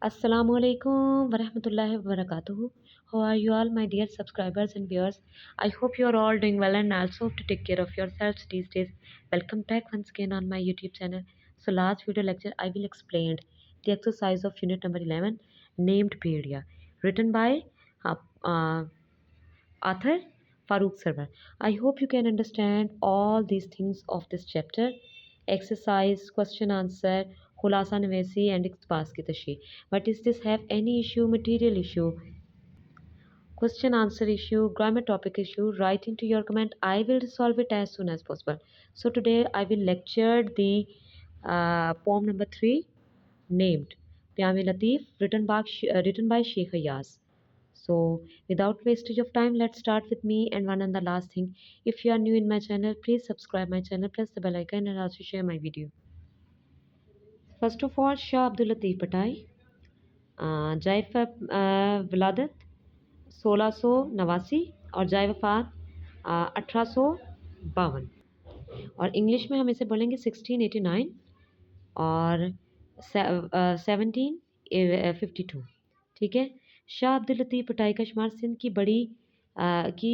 Assalamu alaikum wa rahmatullahi wa barakatuhu. How are you all, my dear subscribers and viewers? I hope you are all doing well and also to take care of yourselves these days. Welcome back once again on my YouTube channel. So last video lecture I will explain the exercise of unit number 11 named Pedia, written by uh, uh, author Farooq Sarwar. I hope you can understand all these things of this chapter. Exercise, question answer, khulasa navesi and iqtibas ki tashri. But is this have any issue, material issue, question answer issue, grammar topic issue? Write into your comment. I will resolve it as soon as possible. So today I will lecture the poem number 3 named Pyame Latif, written by Sheikh Ayaz. So, without wastage of time, let's start with me. And one and the last thing, if you are new in my channel, please subscribe my channel, press the bell icon, and also share my video. First of all, Shah Abdul Latif Patai, जायफ़ विलादत 1689 और जाय वफ़ात 1852, और English में हम इसे बोलेंगे 1689 और 1752। ठीक है। शाह अब्दुल लतीफ़ पटाई का शुमार सिंध की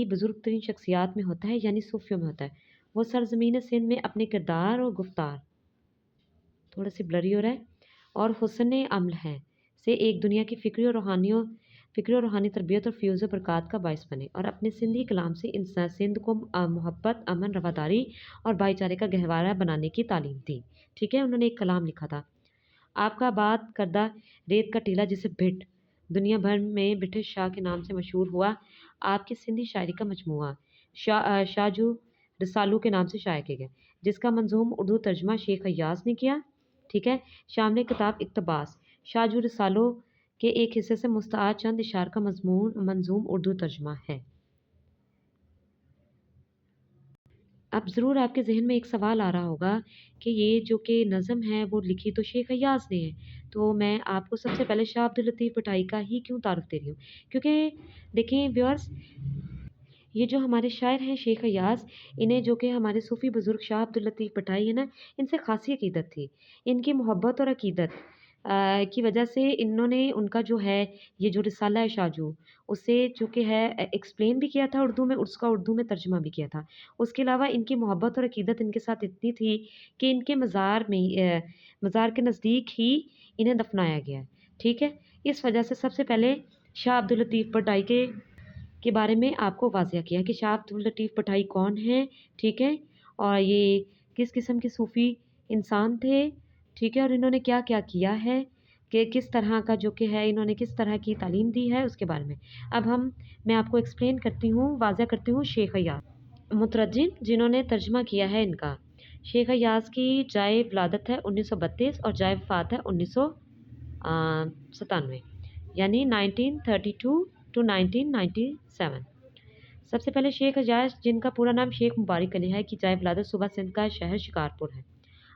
बुज़ुर्ग तरीन शख्सियात में होता है, यानी सूफियों में होता है। वो सरज़मीन सिंध में अपने किरदार और गुफ्तार, थोड़ा सी ब्लरी हो रहा है, और हुस्न अमल है से एक दुनिया की फ़िक्री और रूहानी तरबियत और फ्यूज़ बरक़ात का बाइस बने, और अपने सिंधी कलाम से इंसान सिंध को मोहब्बत, अमन, रवादारी और भाईचारे का गहवारा बनाने की तालीम दी। ठीक है। उन्होंने एक कलाम लिखा था, आपका आबाद करदा रेत का टीला जिसे भिट दुनिया भर में बिठे शाह के नाम से मशहूर हुआ। आपकी सिंधी शायरी का मजमूआ शाहजू रसालू के नाम से शाया किया गया, जिसका मंजूम उर्दू तर्जमा शेख अय्याज ने किया। ठीक है। शामिल किताब इक़्तिबास शाहजू रसालो के एक हिस्से से मुस्तआर चंद इशार का मंजूम उर्दू तर्जमा है। अब ज़रूर आपके ज़हन में एक सवाल आ रहा होगा कि ये जो कि नज़म है वो लिखी तो शेख अय्याज़ ने है, तो मैं आपको सबसे पहले शाह अब्दुल लतीफ़ पटाई का ही क्यों तारुफ़ दे रही हूँ? क्योंकि देखें व्यूअर्स, ये जो हमारे शायर हैं शेख अय्याज़, इन्हें जो कि हमारे सूफ़ी बुज़ुर्ग शाह अब्दुल लतीफ़ पटाई है ना, इनसे ख़ासी अक़ीदत थी। इनकी मोहब्बत और अक़ीदत की वजह से इन्होंने उनका जो है ये जो रिसाला है शाहजू, उसे जो कि है एक्सप्लेन भी किया था उर्दू में, उसका उर्दू में तर्जुमा भी किया था। उसके अलावा इनकी मोहब्बत और अक़ीदत इनके साथ इतनी थी कि इनके मज़ार के नज़दीक ही इन्हें दफनाया गया है। ठीक है। इस वजह से सबसे पहले शाह अब्दुल लतीफ़ पटाई के बारे में आपको वाज़िया किया कि शाह अब्दुल लतीफ़ पटाई कौन है। ठीक है। और ये किस किस्म के सूफ़ी इंसान थे। ठीक है। और इन्होंने क्या क्या किया है, कि किस तरह का जो कि है इन्होंने किस तरह की तालीम दी है, उसके बारे में अब मैं आपको एक्सप्लेन करती हूँ, वाज़िया करती हूँ। शेख अय्याज़ मुतरज्जिम जिन्होंने तर्जमा किया है इनका, शेख अय्याज़ की जाए विलादत है 1932 और जाए वफ़ात है 1997, यानी 1932 टू 1997। सबसे पहले शेख अय्याज़, जिनका पूरा नाम शेख मुबारक अली है, की जाए विलादत सूबा सिंध का शहर शिकारपुर है।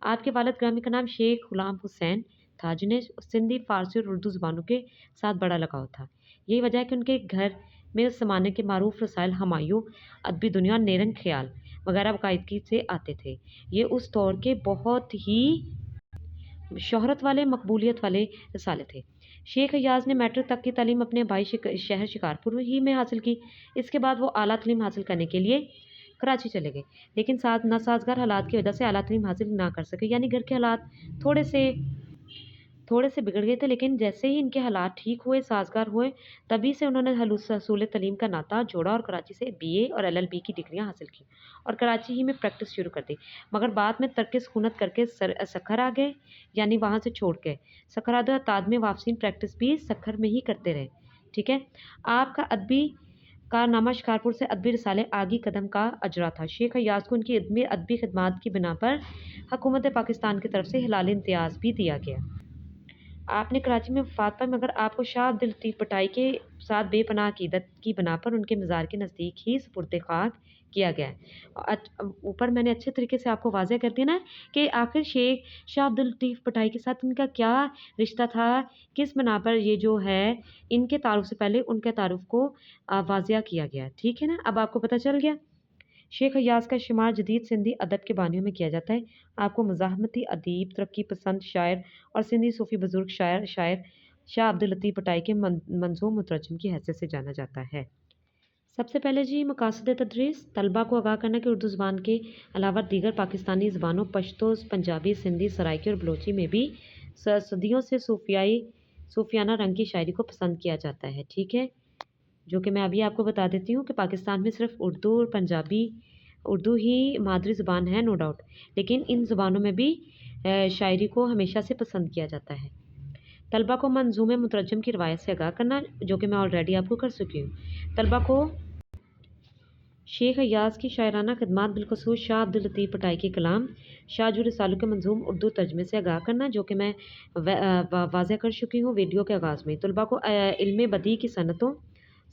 आपके वालिद ग्रामी का नाम शेख गुलाम हुसैन था, जिन्हें सिंधी, फ़ारसी और उर्दू ज़ुबानों के साथ बड़ा लगाव था। यही वजह है कि उनके घर में उस ज़माने के मारूफ रसायल हमायूं, अदबी दुनिया, नेरन ख़याल वगैरह बाकायदगी से आते थे। ये उस दौर के बहुत ही शोहरत वाले, मकबूलियत वाले रसाले थे। शेख अय्याज़ ने मैट्रिक तक की तालीम अपने भाई शहर शिकारपुर ही में हासिल की। इसके बाद वो आला तालीम हासिल करने के लिए कराची चले गए, लेकिन नासाज़गार हालात की वजह से आला तालीम हासिल ना कर सके, यानी घर के हालात थोड़े से बिगड़ गए थे। लेकिन जैसे ही इनके हालात ठीक हुए, साज़गार हुए, तभी से उन्होंने हसूल तालीम का नाता जोड़ा और कराची से BA और LLB की डिग्रियाँ हासिल की और कराची ही में प्रैक्टिस शुरू कर दी। मगर बाद में तर्क सुकूनत करके सखर आ गए, यानी वहाँ से छोड़ के सखरादा ताद में वापसी प्रैक्टिस भी सखर में ही करते रहे। ठीक है। आपका अदबी कारनामा शिकारपुर से अदबी रसाले आगी कदम का अजरा था। शेख अय्याज़ को उनकी अदबी खदमात की बिना पर हुकूमत पाकिस्तान की तरफ से हिलाल इम्तियाज़ भी दिया गया। आपने कराची में वफ़ात पर, मगर आपको शाह अब्दुल लतीफ़ पटाई के साथ बेपनाह अक़ीदत की बिना पर उनके मज़ार के नज़दीक ही सुपुर्द ख़ाक किया गया है। ऊपर मैंने अच्छे तरीके से आपको वाज़ेह कर दिया ना कि आखिर शाह अब्दुल लतीफ़ पटाई के साथ इनका क्या रिश्ता था, किस बिना पर ये जो है इनके तारुफ़ से पहले उनके तारुफ़ को वाज़िया किया गया। ठीक है ना। अब आपको पता चल गया। शेख अय्याज़ का शुमार जदीद सिंधी अदब के बानियों में किया जाता है। आपको मज़ाहमती अदीब, तरक्की पसंद शायर और सिंधी सूफ़ी बुज़ुर्ग शायर शाह अब्दुल लतीफ़ भटाई के मंज़ूम मुतरजम की हैसियत से जाना जाता है। सबसे पहले जी मकासद तदरीस तलबा को आगाह करना कि उर्दू ज़बान के अलावा दीगर पाकिस्तानी ज़बानों पश्तो, पंजाबी, सिंधी, सराइकी और बलोची में भी सदियों से सूफियाना रंग की शायरी को पसंद किया जाता है। ठीक है, जो कि मैं अभी आपको बता देती हूँ कि पाकिस्तान में सिर्फ उर्दू और पंजाबी उर्दू ही मादरी ज़बान है, नो डाउट, लेकिन इन ज़बानों में भी शायरी को हमेशा से पसंद किया जाता है। तलबा को मंजूम मुतरजम की रवायत से आगाह करना, जो कि मैं ऑलरेडी आपको कर चुकी हूँ। तलबा को शेख अय्याज़ की शायराना खदमात बिलखसूस शाह अब्दुल लतीफ़ भटाई के कलाम शाहजू रिसालू के मंजूम उर्दू तर्जमे से आगाह करना, जो कि मैं वाज़ह कर चुकी हूँ वीडियो के आगाज़ में। तलबा को इल्म बदी की सनतों,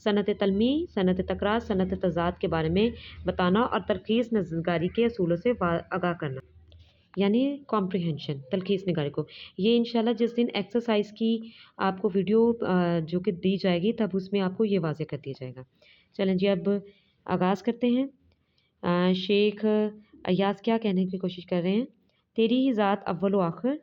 सनत तलमी, सनत तकरार, सनत तज़ाद के बारे में बताना और तलखीस नगारी के असूलों से आगाह करना, यानी कॉम्प्रिहेंशन तलखीस नगारी को। ये इंशाल्लाह जिस दिन एक्सरसाइज की आपको वीडियो जो कि दी जाएगी तब उसमें आपको ये वाज़ह कर दिया जाएगा। चलें जी, अब आगाज़ करते हैं। शेख अय्याज़ क्या कहने की कोशिश कर रहे हैं? तेरी ही ज़ात अव्वल व आखिर,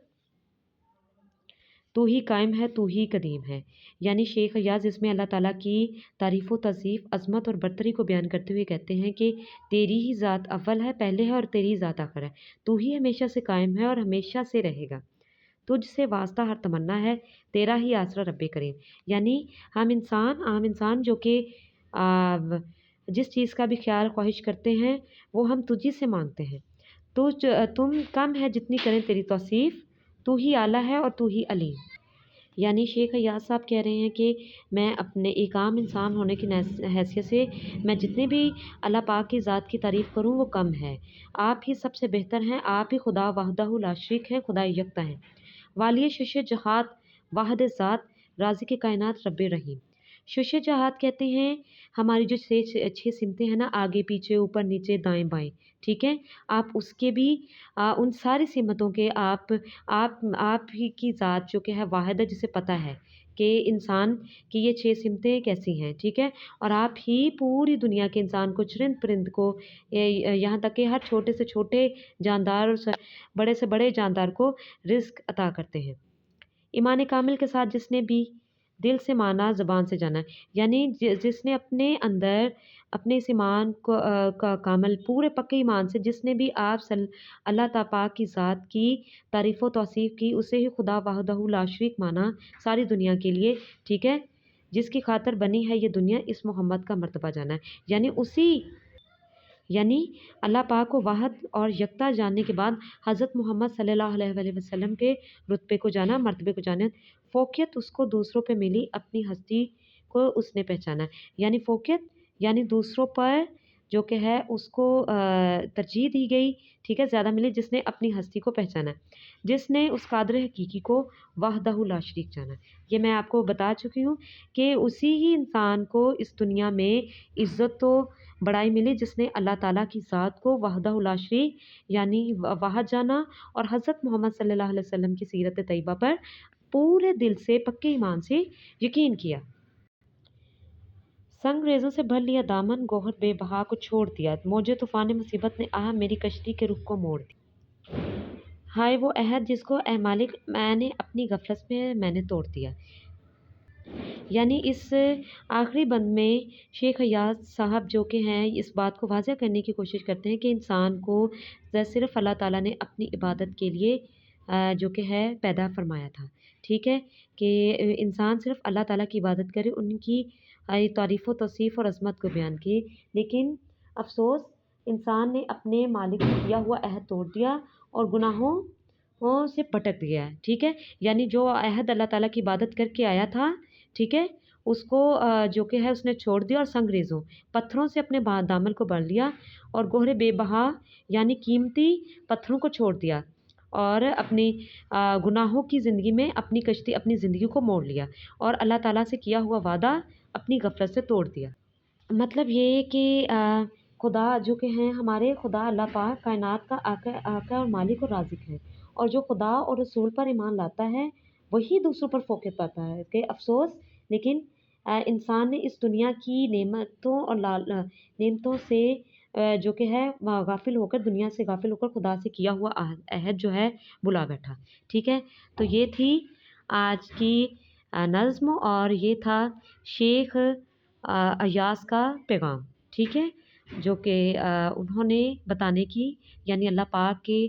तू ही कायम है, तू ही कदीम है। यानी शेख अय्याज़ इसमें अल्लाह ताला की तारीफ़ व तज़ीफ़, अज़मत और बरतरी को बयान करते हुए कहते हैं कि तेरी ही ज़ात अव्वल है, पहले है, और तेरी ही ज़ात आखिर है। तू ही हमेशा से कायम है और हमेशा से रहेगा। तुझसे वास्ता हर तमन्ना है, तेरा ही आसरा रब्बे करीम। यानी हम इंसान जो कि जिस चीज़ का भी ख्याल ख्वाहिश करते हैं वो हम तुझी से मांगते हैं। तुम कम है जितनी करें तेरी तौसीफ़, तू ही आला है और तू ही अलीम। यानी शेख अय्याज़ साहब कह रहे हैं कि मैं अपने एक आम इंसान होने की हैसियत से मैं जितने भी अल्लाह पाक की ज़ात की तारीफ़ करूँ वो कम है। आप ही सबसे बेहतर हैं, आप ही खुदा वहदहु ला शरीक हैं, खुदा यकता हैं। वालिय शुश जहात वाहद ज़ात, राज़िक़ कायनात रब्बे रहीम। शुश जहात कहते हैं हमारी जो छः सिमतें हैं ना, आगे पीछे ऊपर नीचे दाएं बाएं, ठीक है, आप उसके भी उन सारी सिमतों के आप ही की ज़ात जो कि है वाहिद है, जिसे पता है कि इंसान की ये छः सिमतें कैसी हैं, ठीक है, और आप ही पूरी दुनिया के इंसान को, चरिंद परिंद को, यहाँ तक कि हर छोटे से छोटे जानदार और बड़े से बड़े जानदार को रिज़्क अता करते हैं। ईमान कामिल के साथ जिसने भी दिल से माना, ज़बान से जाना, यानी जिसने अपने अंदर अपने इस ईमान को का कामल पूरे पक्के ईमान से जिसने भी अल्लाह पाक की ज़ात की तारीफ़ व तौसीफ़ की, उसे ही खुदा वहदहु ला शरीक माना सारी दुनिया के लिए, ठीक है, जिसकी खातर बनी है ये दुनिया, इस मोहम्मद का मर्तबा जाना है। यानी अल्लाह पाक को वाहद और यकता जानने के बाद हज़रत मोहम्मद सल्लल्लाहु अलैहि वसल्लम के रुतबे को जाना, मर्तबे को जाना, फ़ोक़ियत उसको दूसरों पे मिली, अपनी हस्ती को उसने पहचाना। यानी फ़ोक़ियत यानी दूसरों पर जो कि है उसको तरजीह दी गई, ठीक है, ज़्यादा मिली, जिसने अपनी हस्ती को पहचाना, जिसने उस कादिर हकीकी को वहदहु ला शरीक जाना। ये मैं आपको बता चुकी हूँ कि उसी ही इंसान को इस दुनिया में इज़्ज़त तो बड़ाई मिली जिसने अल्लाह ताला की ज़ात को वहदहु ला शरीक यानी वाहद जाना और हज़रत मोहम्मद सल्लल्लाहु अलैहि वसल्लम की सीरत तैयबा पर पूरे दिल से पक्के ईमान से यकीन किया। संगरेज़ों से भर लिया दामन, गोहर बेबहा को छोड़ दिया, मौजे तूफ़ान मुसीबत ने आह मेरी कश्ती के रुख को मोड़ दिया। हाय वो अहद जिसको ए मालिक मैंने अपनी गफलत में मैंने तोड़ दिया। यानी इस आखिरी बंद में शेख अय्याज़ साहब जो कि हैं इस बात को वाज़ह करने की कोशिश करते हैं कि इंसान को सिर्फ़ अल्लाह ताला ने अपनी इबादत के लिए जो कि है पैदा फ़रमाया था, ठीक है, कि इंसान सिर्फ़ अल्लाह ताला की इबादत करे, उनकी तारीफ़ व तौसीफ़ और अज़मत को बयान की। लेकिन अफ़सोस इंसान ने अपने मालिक से किया हुआ अहद तोड़ दिया और गुनाहों से भटक गया है, ठीक है। यानी जो अहद अल्लाह ताला की इबादत करके आया था, ठीक है, उसको जो कि है उसने छोड़ दिया और संगरेज़ों पत्थरों से अपने दामन को भर लिया और गोहरे बेबहा यानी कीमती पत्थरों को छोड़ दिया और अपनी गुनाहों की ज़िंदगी में अपनी कश्ती अपनी ज़िंदगी को मोड़ लिया और अल्लाह ताला से किया हुआ वादा अपनी गफलत से तोड़ दिया। मतलब ये कि खुदा जो कि हैं हमारे खुदा अल्लाह पाक कायनात का आका और मालिक और राज़िक है, और जो खुदा और रसूल पर ईमान लाता है वही दूसरों पर फ़ोक़ियत पाता है। कि अफ़सोस लेकिन इंसान ने इस दुनिया की नेमतों से जो कि है गाफ़िल होकर, दुनिया से गाफ़िल होकर खुदा से किया हुआ अहद जो है भुला बैठा, ठीक है। तो ये थी आज की नज़्म और ये था शेख अय्याज़ का पैगाम, ठीक है? जो कि उन्होंने बताने की यानी अल्लाह पाक के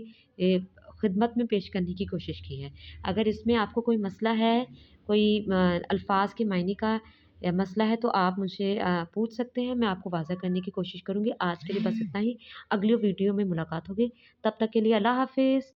खिदमत में पेश करने की कोशिश की है। अगर इसमें आपको कोई मसला है, कोई अल्फ़ाज़ के मायने का मसला है तो आप मुझसे पूछ सकते हैं, मैं आपको वाज़ह करने की कोशिश करूँगी। आज के लिए बस इतना ही, अगली वीडियो में मुलाकात होगी, तब तक के लिए अल्लाह हाफ़िज़।